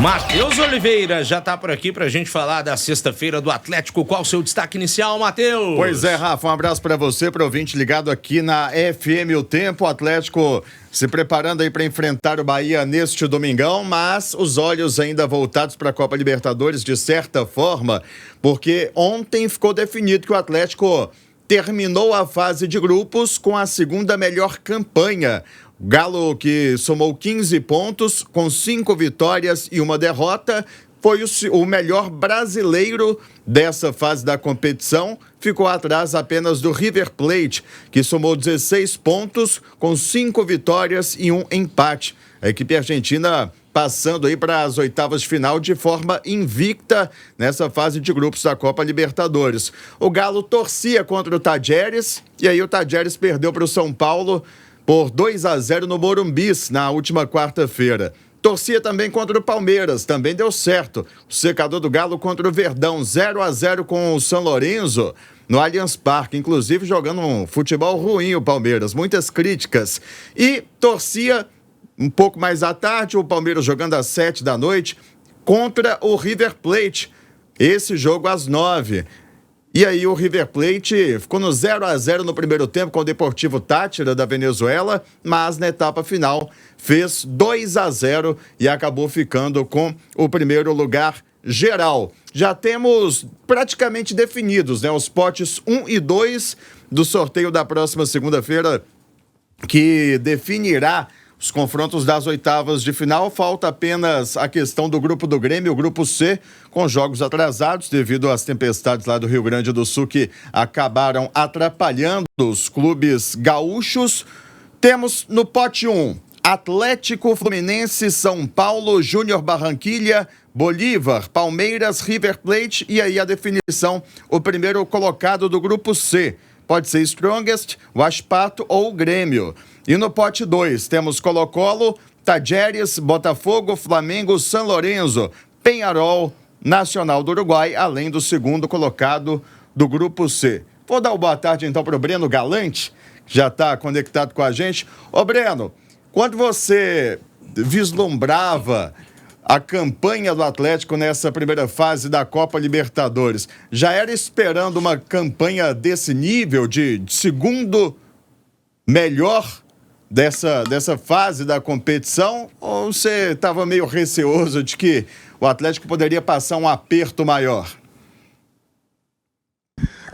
Matheus Oliveira já tá por aqui pra gente falar da sexta-feira do Atlético. Qual o seu destaque inicial, Matheus? Pois é, Rafa, um abraço pra você, pro ouvinte ligado aqui na FM O Tempo. O Atlético se preparando aí para enfrentar o Bahia neste domingão, mas os olhos ainda voltados para a Copa Libertadores de certa forma, porque ontem ficou definido que o Atlético terminou a fase de grupos com a segunda melhor campanha. O Galo, que somou 15 pontos, com 5 vitórias e 1 derrota, foi o melhor brasileiro dessa fase da competição. Ficou atrás apenas do River Plate, que somou 16 pontos, com 5 vitórias e 1 empate. A equipe argentina passando aí para as oitavas de final de forma invicta nessa fase de grupos da Copa Libertadores. O Galo torcia contra o Tajeres, e aí o Tajeres perdeu para o São Paulo por 2-0 no Morumbi na última quarta-feira. Torcia também contra o Palmeiras, também deu certo. O secador do Galo contra o Verdão, 0-0 com o São Lourenço no Allianz Parque, inclusive jogando um futebol ruim o Palmeiras, muitas críticas. E torcia um pouco mais à tarde, o Palmeiras jogando às 7 da noite contra o River Plate, esse jogo às 9. E aí o River Plate ficou no 0-0 no primeiro tempo com o Deportivo Táchira da Venezuela, mas na etapa final fez 2-0 e acabou ficando com o primeiro lugar geral. Já temos praticamente definidos, né, os potes 1 e 2 do sorteio da próxima segunda-feira, que definirá os confrontos das oitavas de final. Falta apenas a questão do grupo do Grêmio, o grupo C, com jogos atrasados devido às tempestades lá do Rio Grande do Sul que acabaram atrapalhando os clubes gaúchos. Temos no pote 1, Atlético, Fluminense, São Paulo, Júnior Barranquilla, Bolívar, Palmeiras, River Plate, e aí a definição, o primeiro colocado do grupo C. Pode ser Strongest, Huachipato ou Grêmio. E no pote 2 temos Colo-Colo, Tajeres, Botafogo, Flamengo, São Lourenço, Peñarol, Nacional do Uruguai, além do segundo colocado do grupo C. Vou dar uma boa tarde então para o Breno Galante, que já está conectado com a gente. Ô Breno, quando você vislumbrava a campanha do Atlético nessa primeira fase da Copa Libertadores, já era esperando uma campanha desse nível, de segundo melhor dessa fase da competição, ou você estava meio receoso de que o Atlético poderia passar um aperto maior?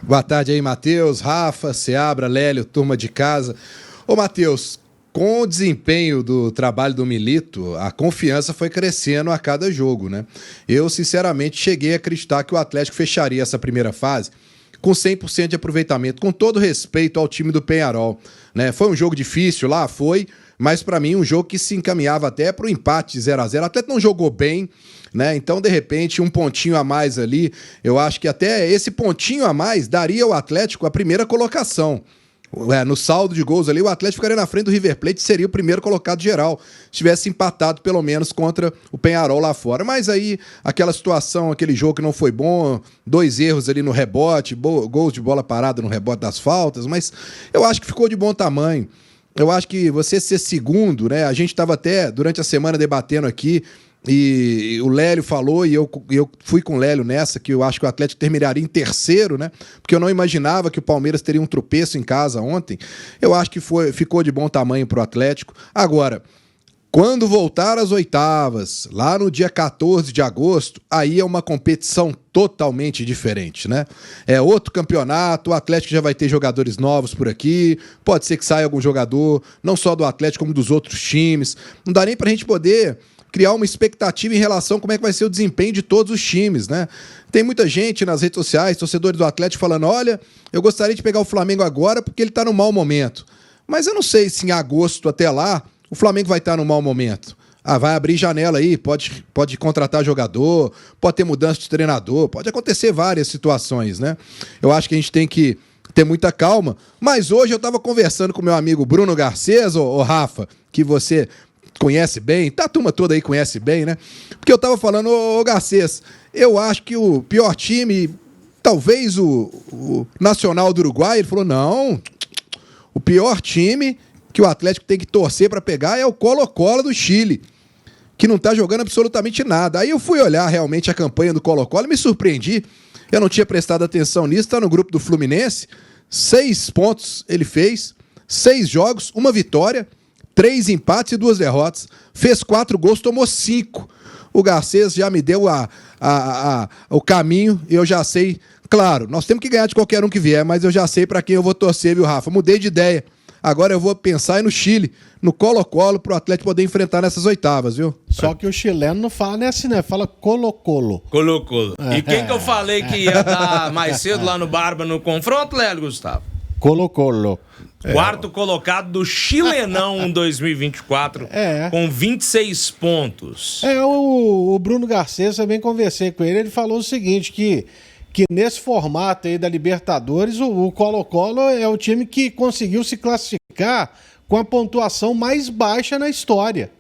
Boa tarde aí, Matheus, Rafa, Seabra, Lélio, turma de casa. Ô, Matheus, com o desempenho do trabalho do Milito, a confiança foi crescendo a cada jogo, né? Eu, sinceramente, cheguei a acreditar que o Atlético fecharia essa primeira fase com 100% de aproveitamento, com todo respeito ao time do Peñarol, né? Foi um jogo difícil lá, foi, mas para mim um jogo que se encaminhava até para o empate de 0-0. O Atlético não jogou bem, né? Então, de repente, um pontinho a mais ali, eu acho que até esse pontinho a mais daria ao Atlético a primeira colocação. No saldo de gols ali, o Atlético ficaria na frente do River Plate, seria o primeiro colocado geral, se tivesse empatado pelo menos contra o Peñarol lá fora. Mas aí, aquela situação, aquele jogo que não foi bom, 2 erros ali no rebote, gols de bola parada no rebote das faltas, mas eu acho que ficou de bom tamanho. Eu acho que você ser segundo, né? A gente estava até durante a semana debatendo aqui, e o Lélio falou, e eu fui com o Lélio nessa, que eu acho que o Atlético terminaria em terceiro, né? Porque eu não imaginava que o Palmeiras teria um tropeço em casa ontem. Eu acho que ficou de bom tamanho para o Atlético. Agora, quando voltar às oitavas, lá no dia 14 de agosto, aí é uma competição totalmente diferente, né? É outro campeonato, o Atlético já vai ter jogadores novos por aqui, pode ser que saia algum jogador, não só do Atlético, como dos outros times. Não dá nem pra gente poder criar uma expectativa em relação a como é que vai ser o desempenho de todos os times, né? Tem muita gente nas redes sociais, torcedores do Atlético, falando: olha, eu gostaria de pegar o Flamengo agora porque ele tá no mau momento. Mas eu não sei se em agosto até lá o Flamengo vai estar no mau momento. Vai abrir janela aí, pode contratar jogador, pode ter mudança de treinador, pode acontecer várias situações, né? Eu acho que a gente tem que ter muita calma. Mas hoje eu estava conversando com meu amigo Bruno Garcês, ô Rafa, que você conhece bem, tá, a turma toda aí conhece bem, né? Porque eu tava falando, ô Garcês, eu acho que o pior time, talvez o Nacional do Uruguai. Ele falou: não, o pior time que o Atlético tem que torcer para pegar é o Colo-Colo do Chile. que não tá jogando absolutamente nada. Aí eu fui olhar realmente a campanha do Colo-Colo e me surpreendi. Eu não tinha prestado atenção nisso, tá no grupo do Fluminense. 6 pontos ele fez, 6 jogos, 1 vitória, 3 empates e 2 derrotas. Fez 4 gols, tomou 5. O Garcês já me deu o caminho e eu já sei. Claro, nós temos que ganhar de qualquer um que vier, mas eu já sei para quem eu vou torcer, viu, Rafa? Mudei de ideia. Agora eu vou pensar aí no Chile, no Colo-Colo, pro Atlético poder enfrentar nessas oitavas, viu? Só que o chileno não fala nessa, né? Fala Colo-Colo. Colo-Colo. E quem que eu falei que ia dar mais cedo lá no Barba no confronto, Lélio Gustavo? Colo-Colo. Quarto colocado do Chilenão 2024, com 26 pontos. O Bruno Garcês, também conversei com ele, ele falou o seguinte, que nesse formato aí da Libertadores, o Colo-Colo é o time que conseguiu se classificar com a pontuação mais baixa na história,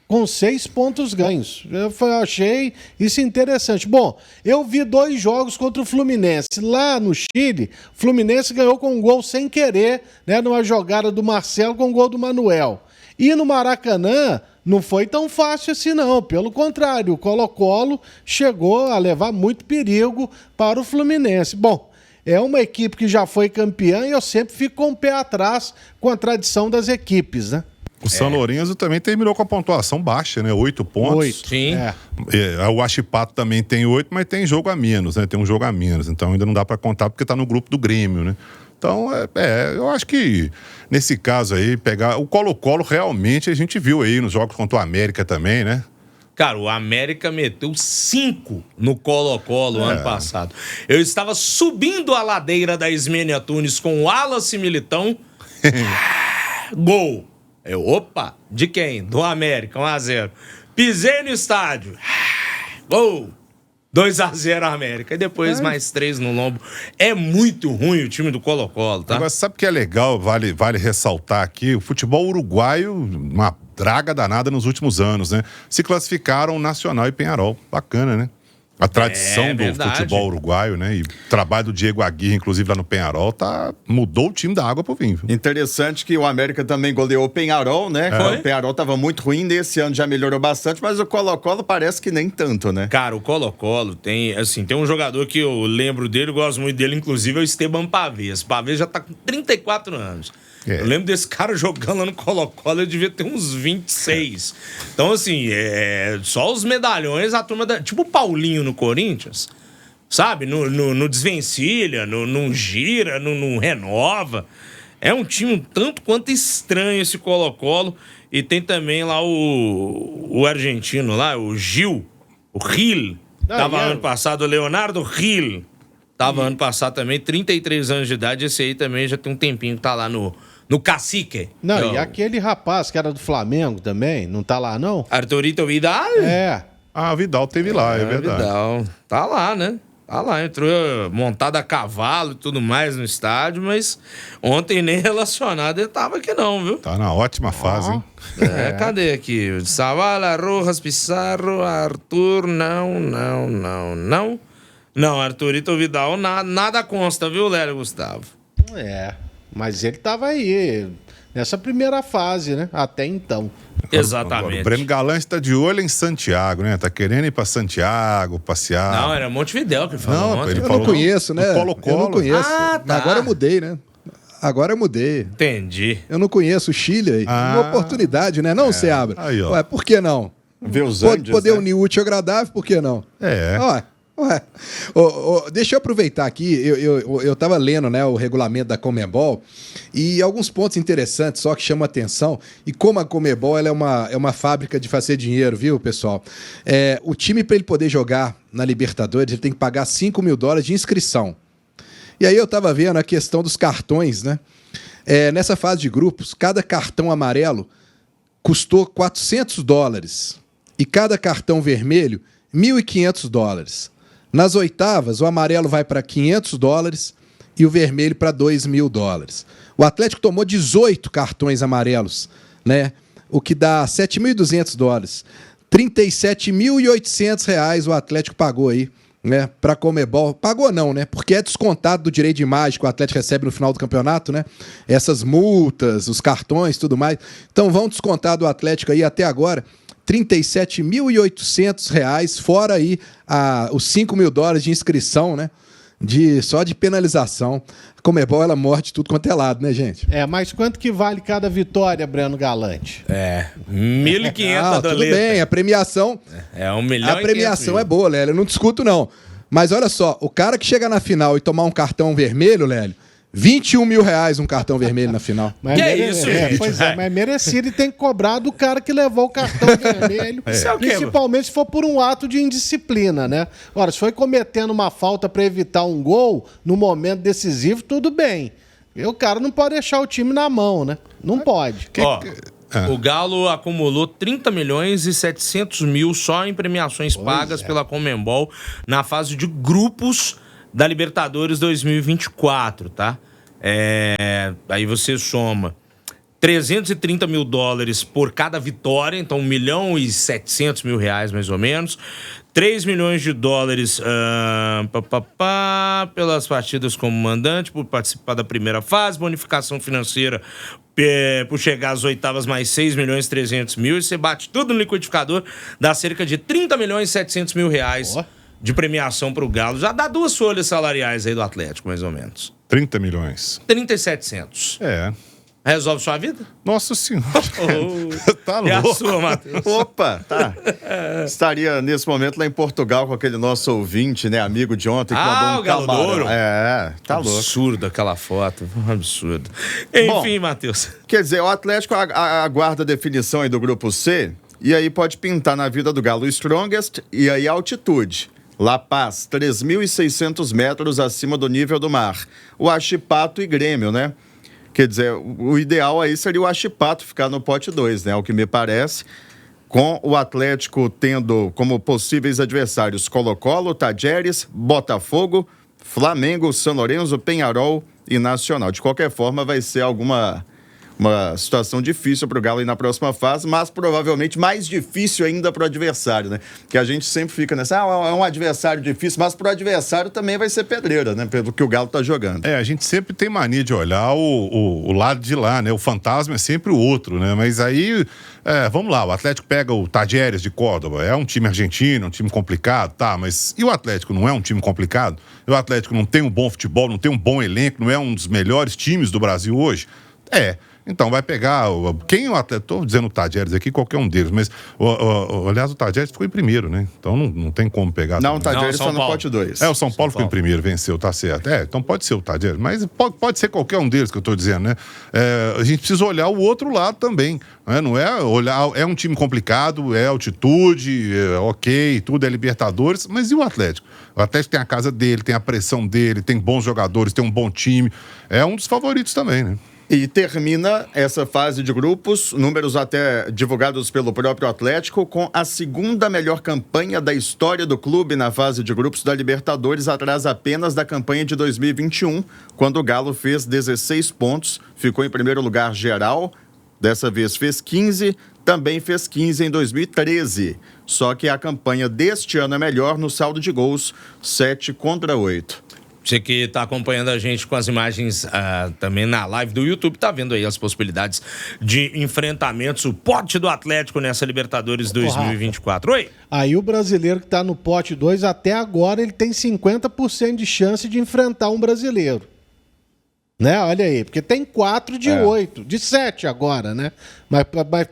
com 6 pontos ganhos. Eu achei isso interessante. Bom, eu vi 2 jogos contra o Fluminense. Lá no Chile, o Fluminense ganhou com um gol sem querer, né, numa jogada do Marcelo com um gol do Manuel. E no Maracanã, não foi tão fácil assim não, pelo contrário, o Colo-Colo chegou a levar muito perigo para o Fluminense. Bom, é uma equipe que já foi campeã e eu sempre fico com o pé atrás com a tradição das equipes, né? O São Lourenço também terminou com a pontuação baixa, né? 8 pontos. 8. Sim. O Huachipato também tem 8, mas tem jogo a menos, né? Tem um jogo a menos, então ainda não dá para contar porque tá no grupo do Grêmio, né? Então, eu acho que nesse caso aí, pegar o Colo-Colo realmente a gente viu aí nos jogos contra o América também, né? Cara, o América meteu 5 no Colo-Colo ano passado. Eu estava subindo a ladeira da Ismênia Tunes com o Wallace Militão. Gol. Opa, de quem? Do América, 1-0. Pisei no estádio. Gol. 2-0 América. E depois mais 3 no lombo. É muito ruim o time do Colo-Colo, tá? Agora, sabe o que é legal, vale ressaltar aqui? O futebol uruguaio, uma draga danada nos últimos anos, né? Se classificaram Nacional e Peñarol. Bacana, né? A tradição do futebol uruguaio, né? E o trabalho do Diego Aguirre, inclusive lá no Peñarol, mudou o time da água pro vinho. Interessante que o América também goleou o Peñarol, né? O Peñarol tava muito ruim, nesse ano já melhorou bastante, mas o Colo-Colo parece que nem tanto, né? Cara, o Colo-Colo tem um jogador que eu lembro dele, gosto muito dele, inclusive é o Esteban Pavés. Pavés já tá com 34 anos. Eu lembro desse cara jogando lá no Colo-Colo, eu devia ter uns 26. Então, assim, só os medalhões, a turma tipo o Paulinho no Corinthians, sabe? No desvencilha, não gira, não renova. É um time um tanto quanto estranho esse Colo-Colo. E tem também lá o argentino lá, o Gil, o Gil. Tava ano passado, o Leonardo Gil. Tava ano passado também, 33 anos de idade. Esse aí também já tem um tempinho que tá lá no Cacique. Não, e aquele rapaz que era do Flamengo também, não tá lá não? Arthurito Vidal? O Vidal teve lá, é verdade. Vidal. Tá lá, né? Tá lá, entrou montado a cavalo e tudo mais no estádio, mas ontem nem relacionado ele tava aqui não, viu? Tá na ótima fase, hein? Cadê aqui? Zavala, Rojas, Pizarro, Arthur, não. Não, Arthurito Vidal, nada consta, viu, Lélio Gustavo? Mas ele tava aí, nessa primeira fase, né? Até então. Exatamente. Agora, o Breno Galante tá de olho em Santiago, né? Tá querendo ir pra Santiago, passear. Não, era Montevidéu que ele falou ontem. Eu não conheço, né? Colo-Colo. Eu não conheço. Tá. Agora eu mudei, né? Entendi. Eu não conheço o Chile aí. Uma oportunidade, né? Não, Seabra. Aí, ó. Ué, por que não? Ver os Andes, Poder né? unir útil e agradável, por que não? Ué. Deixa eu aproveitar aqui, eu tava lendo, né, o regulamento da Conmebol e alguns pontos interessantes só que chamam a atenção, e como a Conmebol ela é uma fábrica de fazer dinheiro, viu, pessoal? O time, para ele poder jogar na Libertadores, ele tem que pagar $5 mil de inscrição. E aí eu tava vendo a questão dos cartões, né? Nessa fase de grupos, cada cartão amarelo custou $400 e cada cartão vermelho $1.500. Nas oitavas, o amarelo vai para $500 e o vermelho para $2.000. O Atlético tomou 18 cartões amarelos, né? O que dá $7.200. R$37.800 o Atlético pagou aí, né? Para Conmebol. Pagou não, né? Porque é descontado do direito de imagem que o Atlético recebe no final do campeonato, né? Essas multas, os cartões, tudo mais. Então vão descontar do Atlético aí até agora R$37.800, fora aí os $5.000 de inscrição, né? Só de penalização. A Conmebol, ela morde tudo quanto é lado, né, gente? Mas quanto que vale cada vitória, Breno Galante? 1.500 tudo bem, a premiação... $1 milhão. A premiação é boa, Lélio, eu não discuto, não. Mas olha só, o cara que chega na final e tomar um cartão vermelho, Lélio, R$21 mil um cartão vermelho na final. Mas isso, gente? Pois é, mas merecido, e tem que cobrar do cara que levou o cartão vermelho. Principalmente se for por um ato de indisciplina, né? Ora, se foi cometendo uma falta para evitar um gol no momento decisivo, tudo bem. E o cara não pode deixar o time na mão, né? Não pode. O Galo acumulou 30.700.000 só em premiações pagas pela Conmebol na fase de grupos da Libertadores 2024, tá? Aí você soma $330 mil por cada vitória, então R$1.700.000 mais ou menos. $3 milhões pelas partidas como mandante, por participar da primeira fase, bonificação financeira por chegar às oitavas, mais $6.300.000, e você bate tudo no liquidificador, dá cerca de R$30.700.000 de premiação para o Galo. Já dá 2 folhas salariais aí do Atlético, mais ou menos. 30 milhões. 30.700. Resolve sua vida? Nossa Senhora. Tá louco. E a sua, Matheus? Opa, tá. Estaria nesse momento lá em Portugal com aquele nosso ouvinte, né, amigo de ontem, que mandou o Galo Douro. Tá louco. Absurdo aquela foto, absurdo. Enfim, Matheus. Quer dizer, o Atlético aguarda a definição aí do grupo C, e aí pode pintar na vida do Galo o Strongest, e aí a altitude. La Paz, 3.600 metros acima do nível do mar. O Huachipato e Grêmio, né? Quer dizer, o ideal aí seria o Huachipato ficar no pote 2, né? O que me parece, com o Atlético tendo como possíveis adversários Colo-Colo, Tajeres, Botafogo, Flamengo, São Lourenço, Peñarol e Nacional. De qualquer forma, vai ser uma situação difícil para o Galo ir na próxima fase, mas provavelmente mais difícil ainda para o adversário, né? Que a gente sempre fica nessa, é um adversário difícil, mas para o adversário também vai ser pedreira, né? Pelo que o Galo tá jogando. A gente sempre tem mania de olhar o lado de lá, né? O fantasma é sempre o outro, né? Mas aí, vamos lá, o Atlético pega o Tajeres de Córdoba, é um time argentino, um time complicado, tá, mas e o Atlético não é um time complicado? E o Atlético não tem um bom futebol, não tem um bom elenco, não é um dos melhores times do Brasil hoje? Então vai pegar, quem o Atlético, estou dizendo o Tajeres aqui, qualquer um deles, mas aliás o Tajeres ficou em primeiro, né? Então não tem como pegar. Não, o Tajeres está no pote 2. O São Paulo ficou em primeiro, venceu, tá certo. Então pode ser o Tajeres, mas pode ser qualquer um deles que eu estou dizendo, né? A gente precisa olhar o outro lado também, né? Não é olhar, é um time complicado, é altitude, ok, tudo é Libertadores, mas e o Atlético? O Atlético tem a casa dele, tem a pressão dele, tem bons jogadores, tem um bom time, é um dos favoritos também, né? E termina essa fase de grupos, números até divulgados pelo próprio Atlético, com a segunda melhor campanha da história do clube na fase de grupos da Libertadores, atrás apenas da campanha de 2021, quando o Galo fez 16 pontos, ficou em primeiro lugar geral, dessa vez fez 15, também fez 15 em 2013. Só que a campanha deste ano é melhor no saldo de gols, 7-8. Você que está acompanhando a gente com as imagens também na live do YouTube, tá vendo aí as possibilidades de enfrentamentos, o pote do Atlético nessa Libertadores 2024. Oi! Aí o brasileiro que está no pote 2, até agora ele tem 50% de chance de enfrentar um brasileiro. Né? Olha aí, porque tem 4 de 8, de 7 agora, né? Mas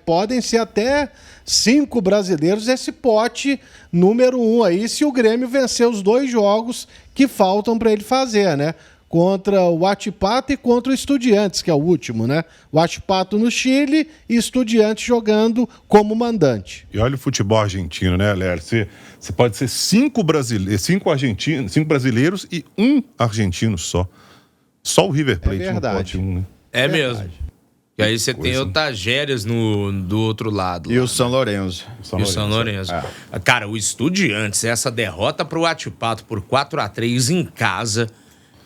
podem ser até 5 brasileiros esse pote número 1 aí, se o Grêmio vencer os 2 jogos que faltam para ele fazer, né? Contra o Huachipato e contra o Estudiantes, que é o último, né? O Huachipato no Chile e Estudiantes jogando como mandante. E olha o futebol argentino, né, Léo? Você pode ser 5 brasileiros e 1 argentino só. Só o River Plate no pote 1, né? É verdade. Mesmo. E aí você tem o Tajeres do outro lado. E lá, o São Lourenço. O São Lourenço. Cara, o Estudiantes, essa derrota pro Huachipato por 4-3 em casa,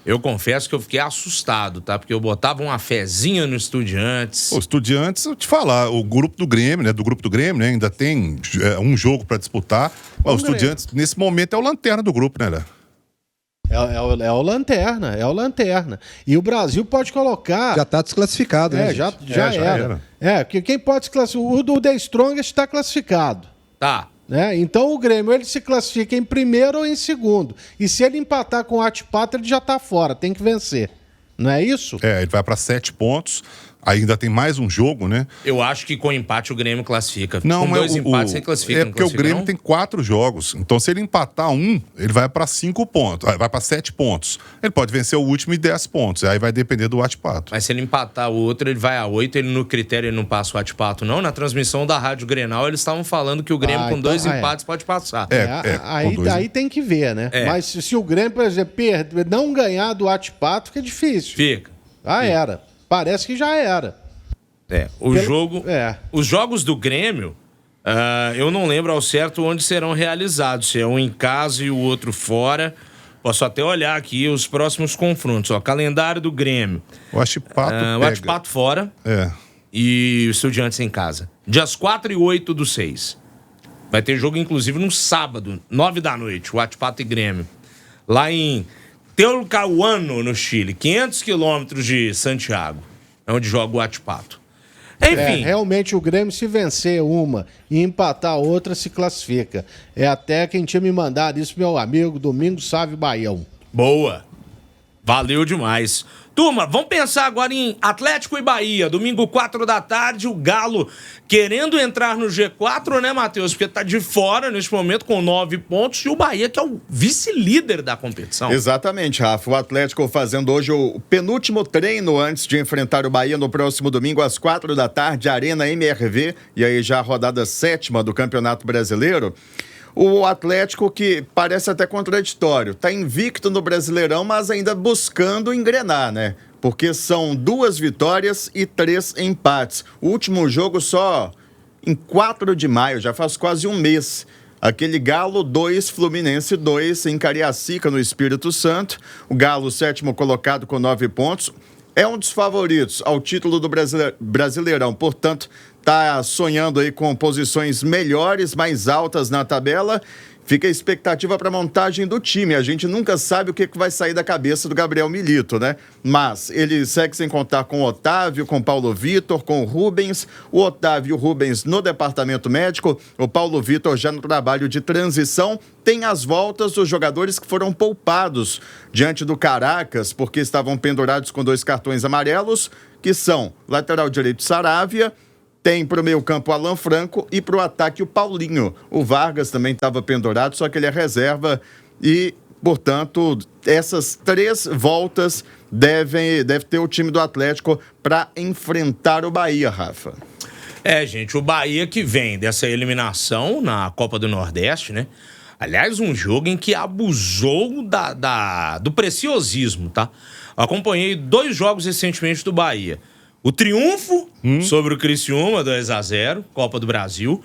eu confesso que eu fiquei assustado, tá? Porque eu botava uma fezinha no Estudiantes. O Estudiantes, eu te falar, o grupo do Grêmio, né? Do grupo do Grêmio, né? Ainda tem um jogo para disputar. Mas o Estudiantes, nesse momento, é o lanterna do grupo, né, Léo? É o Lanterna. E o Brasil pode colocar... Já está desclassificado, né? Já era. Porque quem pode se classificar... O do The Strongest está classificado. Tá. Né? Então o Grêmio ele se classifica em primeiro ou em segundo. E se ele empatar com o Atipato, ele já está fora. Tem que vencer. Não é isso? Ele vai para 7 pontos. Ainda tem mais um jogo, né? Eu acho que com empate o Grêmio classifica. Não, com 2 empates você classifica. É porque o Grêmio tem 4 jogos. Então, se ele empatar um, ele vai para 5 pontos. Vai para 7 pontos. Ele pode vencer o último e 10 pontos. Aí vai depender do Atipato. Mas se ele empatar o outro, ele vai a 8. Ele no critério ele não passa o Atipato, não. Na transmissão da Rádio Grenal, eles estavam falando que o Grêmio com 2 empates pode passar. Aí tem que ver, né? Mas se o Grêmio, por exemplo, não ganhar do Atipato, fica difícil. Fica. Era. Parece que já era. Os jogos do Grêmio, eu não lembro ao certo onde serão realizados. Se é um em casa e o outro fora. Posso até olhar aqui os próximos confrontos. Calendário do Grêmio. O Atipato o Atipato fora. E o Estudiantes em casa. Dias 4 e 8 do 6. Vai ter jogo, inclusive, no sábado, 9 da noite. O Atipato e Grêmio. Lá em Teolcahuano, no Chile. 500 quilômetros de Santiago. É onde joga o Atipato. Enfim. Realmente o Grêmio, se vencer uma e empatar a outra, se classifica. Até quem tinha me mandado isso, meu amigo Domingos Sávio Baião. Boa. Valeu demais. Turma, vamos pensar agora em Atlético e Bahia. Domingo, 4 da tarde, o Galo querendo entrar no G4, né, Matheus? Porque tá de fora neste momento com 9 pontos e o Bahia que é o vice-líder da competição. Exatamente, Rafa. O Atlético fazendo hoje o penúltimo treino antes de enfrentar o Bahia no próximo domingo às 4 da tarde, Arena MRV, e aí já a rodada 7ª do Campeonato Brasileiro. O Atlético, que parece até contraditório, está invicto no Brasileirão, mas ainda buscando engrenar, né? Porque são 2 vitórias e 3 empates. O último jogo só em 4 de maio, já faz quase um mês. Aquele Galo 2, Fluminense 2, em Cariacica, no Espírito Santo. O Galo, 7º colocado com 9 pontos. É um dos favoritos ao título do Brasileirão, portanto, está sonhando aí com posições melhores, mais altas na tabela. Fica a expectativa para a montagem do time. A gente nunca sabe o que vai sair da cabeça do Gabriel Milito, né? Mas ele segue sem contar com o Otávio, com o Paulo Vitor, com o Rubens. O Otávio e o Rubens no departamento médico. O Paulo Vitor já no trabalho de transição. Tem as voltas dos jogadores que foram poupados diante do Caracas, porque estavam pendurados com 2 cartões amarelos, que são lateral direito Saravia. Tem para o meio campo o Alan Franco e para o ataque o Paulinho. O Vargas também estava pendurado, só que ele é reserva e, portanto, essas 3 voltas deve ter o time do Atlético para enfrentar o Bahia, Rafa. Gente, o Bahia que vem dessa eliminação na Copa do Nordeste, né? Aliás, um jogo em que abusou do preciosismo, tá? Acompanhei 2 jogos recentemente do Bahia. O triunfo sobre o Criciúma, 2-0, Copa do Brasil.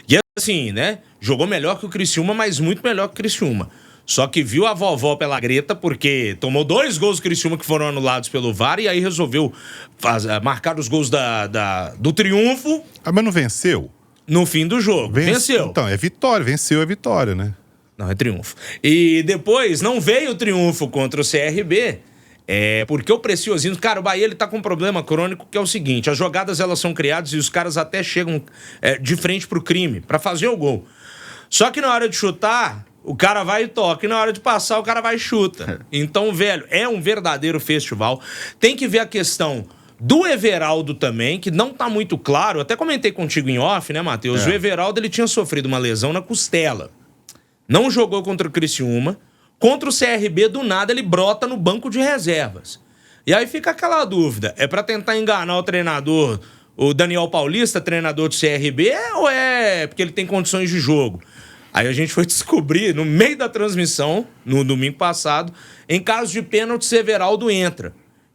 E assim, né? Jogou melhor que o Criciúma, mas muito melhor que o Criciúma. Só que viu a vovó pela greta, porque tomou 2 gols do Criciúma que foram anulados pelo VAR, e aí resolveu marcar os gols do triunfo. Mas não venceu? No fim do jogo. Venceu. Então, é vitória. Venceu é vitória, né? Não, é triunfo. E depois não veio o triunfo contra o CRB. Porque o preciosismo... Cara, o Bahia ele tá com um problema crônico que é o seguinte: as jogadas elas são criadas e os caras até chegam de frente pro crime, pra fazer o gol. Só que na hora de chutar, o cara vai e toca. E na hora de passar, o cara vai e chuta. Então, velho, é um verdadeiro festival. Tem que ver a questão do Everaldo também, que não tá muito claro. Até comentei contigo em off, né, Matheus? O Everaldo ele tinha sofrido uma lesão na costela. Não jogou contra o Criciúma. Contra o CRB, do nada, ele brota no banco de reservas. E aí fica aquela dúvida: é pra tentar enganar o treinador, o Daniel Paulista, treinador do CRB, ou é porque ele tem condições de jogo? Aí a gente foi descobrir, no meio da transmissão, no domingo passado, em caso de pênalti, Everaldo entra.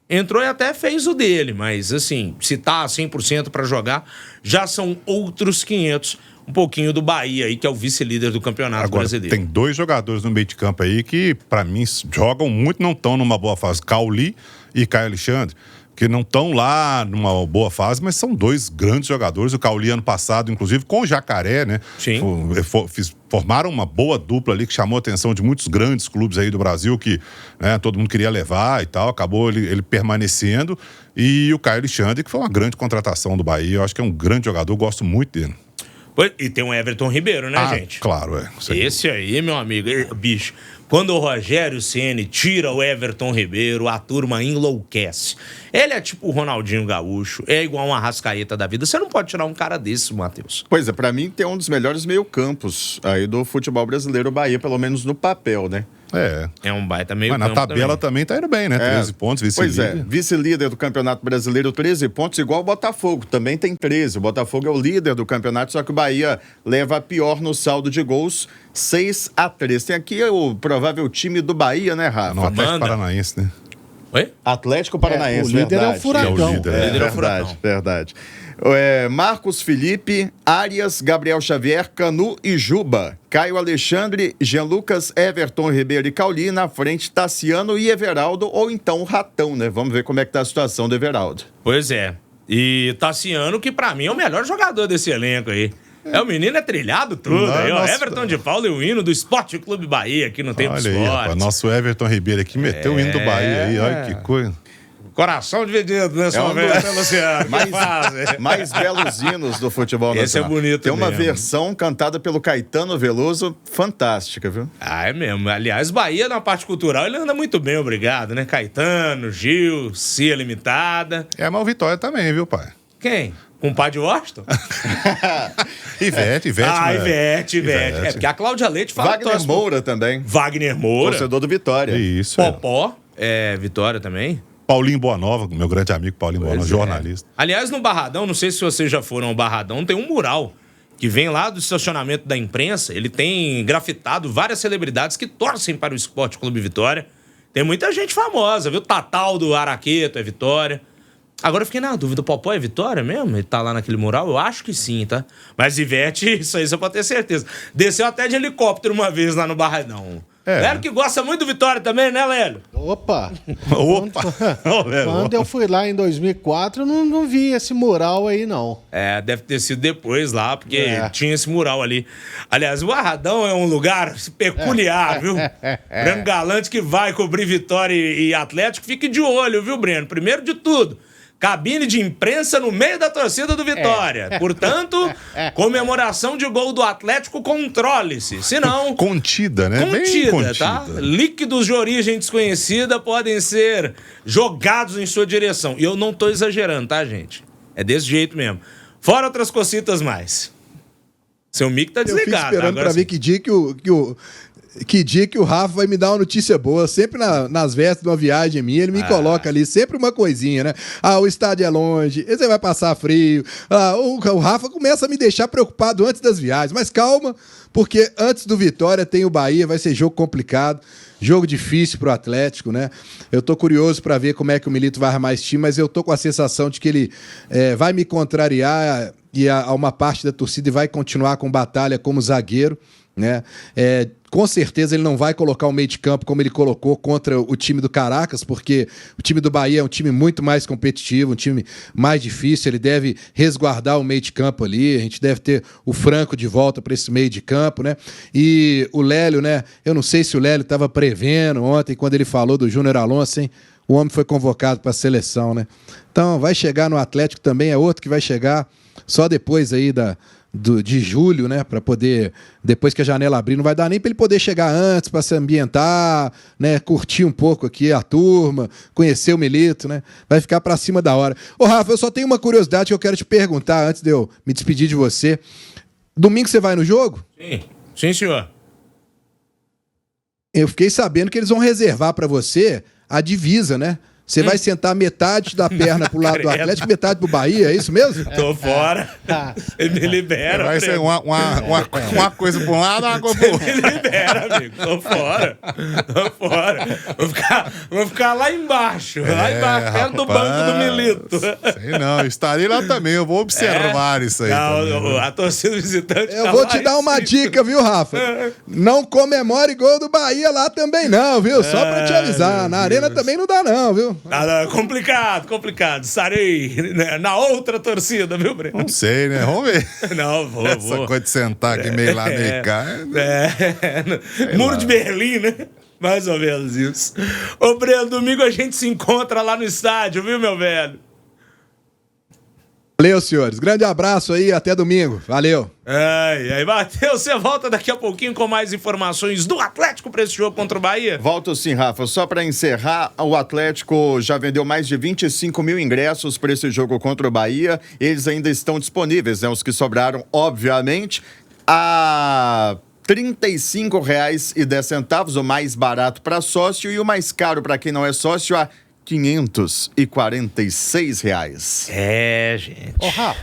Entrou e até fez o dele, mas assim, se tá 100% pra jogar, já são outros 500. Um pouquinho do Bahia aí, que é o vice-líder do Campeonato Brasileiro. Tem 2 jogadores no meio de campo aí que, pra mim, jogam muito, não estão numa boa fase. Cauli e Caio Alexandre. que não estão lá numa boa fase, mas são dois grandes jogadores. O Cauli, ano passado, inclusive, com o Jacaré, né? Sim. Formaram uma boa dupla ali que chamou a atenção de muitos grandes clubes aí do Brasil que, né, todo mundo queria levar e tal. Acabou ele permanecendo. E o Caio Alexandre, que foi uma grande contratação do Bahia. Eu acho que é um grande jogador, gosto muito dele. E tem o Everton Ribeiro, né, gente? Claro, é. Esse aí, meu amigo, bicho, quando o Rogério Ceni tira o Everton Ribeiro, a turma enlouquece. Ele é tipo o Ronaldinho Gaúcho, é igual uma Arrascaeta da vida. Você não pode tirar um cara desse, Matheus. Pois é, pra mim tem um dos melhores meio-campos aí do futebol brasileiro, o Bahia, pelo menos no papel, né? É um baita meio campo. Mas na tabela também tá indo bem, né? 13 pontos, vice-líder. Pois é, vice-líder do Campeonato Brasileiro, 13 pontos, igual o Botafogo, também tem 13. O Botafogo é o líder do campeonato, só que o Bahia leva a pior no saldo de gols, 6-3. Tem aqui o provável time do Bahia, né, Rafa? No Atlético Paranaense, né? Oi? Atlético Paranaense, o líder verdade. é o Furacão. É o líder, é o verdade, Furacão. verdade. Marcos Felipe, Arias, Gabriel Xavier, Canu e Juba. Caio Alexandre, Jean Lucas, Everton Ribeiro e Cauli. Na frente, Tassiano e Everaldo, ou então o Ratão, né? Vamos ver como é que tá a situação do Everaldo. Pois é. E Tassiano, que pra mim é o melhor jogador desse elenco aí. O menino é trilhado tudo. Aí, ó, Everton de Paulo e o hino do Esporte Clube Bahia aqui no Tempo Olha Esporte. aí, rapaz, nosso Everton Ribeiro aqui meteu o hino do Bahia aí, olha que coisa. Coração dividido nesse momento, né, Luciano? Mais belos hinos do futebol nacional. Esse é bonito. Tem uma mesmo. versão cantada pelo Caetano Veloso, fantástica, viu? É mesmo. Aliás, Bahia, na parte cultural, ele anda muito bem, obrigado, né? Caetano, Gil, Cia Limitada. Mas o Vitória também, viu, pai? Quem? Com o pai de Washington? Ivete. Ivete. É porque a Cláudia Leite fala... Wagner Moura também. Wagner Moura. Torcedor do Vitória. Isso. Popó, Vitória também. Paulinho Boanova, meu grande amigo Paulinho Boanova, jornalista. Aliás, no Barradão, não sei se vocês já foram ao Barradão, tem um mural que vem lá do estacionamento da imprensa. Ele tem grafitado várias celebridades que torcem para o Esporte Clube Vitória. Tem muita gente famosa, viu? Tatal do Araqueto é Vitória. Agora eu fiquei na dúvida, o Popó é Vitória mesmo? Ele tá lá naquele mural? Eu acho que sim, tá? Mas Ivete, isso aí você pode ter certeza. Desceu até de helicóptero uma vez lá no Barradão. Lélio que gosta muito do Vitória também, né, Lélio? Opa! Quando eu fui lá em 2004, eu não vi esse mural aí, não. Deve ter sido depois lá, porque tinha esse mural ali. Aliás, o Barradão é um lugar peculiar, viu? Breno Galante que vai cobrir Vitória e Atlético, fique de olho, viu, Breno? Primeiro de tudo, cabine de imprensa no meio da torcida do Vitória. Portanto, comemoração de gol do Atlético, controle-se. Senão... Contida, né? Bem contida, tá? Contida. Líquidos de origem desconhecida podem ser jogados em sua direção. E eu não tô exagerando, tá, gente? É desse jeito mesmo. Fora outras cocitas mais. Seu mic tá desligado. Eu fico esperando agora pra ver que dia que o Rafa vai me dar uma notícia boa. Sempre nas vésperas de uma viagem minha, ele me coloca ali sempre uma coisinha, né? O estádio é longe, você vai passar frio. O Rafa começa a me deixar preocupado antes das viagens. Mas calma, porque antes do Vitória tem o Bahia, vai ser jogo complicado. Jogo difícil pro Atlético, né? Eu tô curioso para ver como é que o Milito vai armar esse time, mas eu tô com a sensação de que ele vai me contrariar e a uma parte da torcida e vai continuar com batalha como zagueiro, né? Com certeza ele não vai colocar o meio de campo como ele colocou contra o time do Caracas, porque o time do Bahia é um time muito mais competitivo, um time mais difícil, ele deve resguardar o meio de campo ali, a gente deve ter o Franco de volta para esse meio de campo, né? E o Lélio, né? Eu não sei se o Lélio estava prevendo ontem, quando ele falou do Júnior Alonso, hein? O homem foi convocado para a seleção, né? Então vai chegar no Atlético também, é outro que vai chegar só depois aí de julho, né, para poder, depois que a janela abrir, não vai dar nem para ele poder chegar antes, para se ambientar, né, curtir um pouco aqui a turma, conhecer o Milito, né, vai ficar para cima da hora. Ô Rafa, eu só tenho uma curiosidade que eu quero te perguntar antes de eu me despedir de você. Domingo você vai no jogo? Sim, senhor. Eu fiquei sabendo que eles vão reservar para você a divisa, né? Você vai sentar metade da perna pro lado do Atlético, metade pro Bahia, é isso mesmo? Tô fora. Ele me libera. Vai ser uma coisa pra um lado, uma coisa pro outro. Me libera, amigo. Tô fora. Vou ficar lá embaixo. Perto do banco do Milito. Sei não, estarei lá também. Eu vou observar isso aí. Não, a torcida visitante. Eu vou te dar uma dica, viu, Rafa? Não comemore gol do Bahia lá também, não, viu? Só pra te avisar. Na arena também não dá, não, viu? Complicado. Estarei na outra torcida, viu, Breno? Não sei, né? Vamos ver. Não, vou. Essa coisa de sentar aqui meio lá, meio cá. Muro de Berlim, né? Mais ou menos isso. Ô, Breno, domingo a gente se encontra lá no estádio, viu, meu velho? Valeu, senhores. Grande abraço aí, até domingo. Valeu. Aí, Matheus, você volta daqui a pouquinho com mais informações do Atlético para esse jogo contra o Bahia? Volto sim, Rafa. Só para encerrar, o Atlético já vendeu mais de 25 mil ingressos para esse jogo contra o Bahia. Eles ainda estão disponíveis, né? Os que sobraram, obviamente, a R$ 35,10, o mais barato para sócio, e o mais caro para quem não é sócio, a R$ 546. Gente. Rafa.